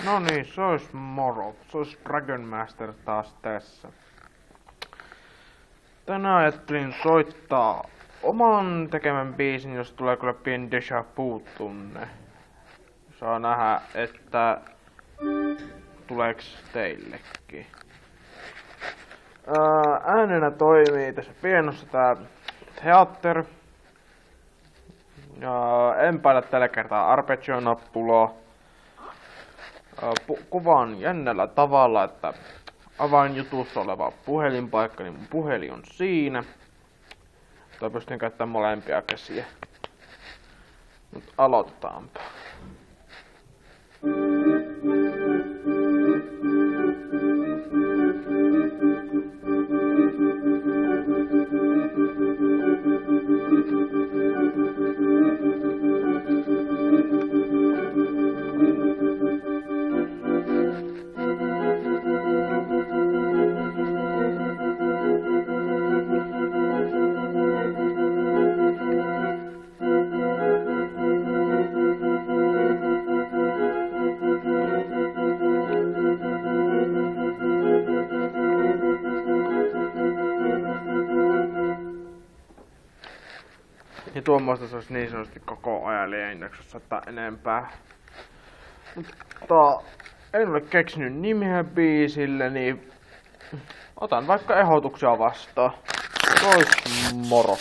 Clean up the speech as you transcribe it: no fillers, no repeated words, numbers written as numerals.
No niin, se ois moro. Se ois Dragon Master taas tässä. Tänään ajattelin soittaa oman tekemän biisin, jos tulee kyllä pieni déjà vu-tunne. Saa nähdä, että tuleeks teillekin. Äänenä toimii tässä pienossa tää Theater. Ja en paina tällä kertaa arpeggio-nappulaa. Kuvaan jännällä tavalla, että avainjutussa oleva puhelinpaikka, niin mun puhelin on siinä. Tai pystyn käyttämään molempia käsiä. Mut aloitetaanpa. Ja tuommoista se olisi niin sanotusti koko ajan jaksossa tai enempää. Mutta en ole keksinyt nimeä biisille, niin otan vaikka ehdotuksia vastaan. Ois moro.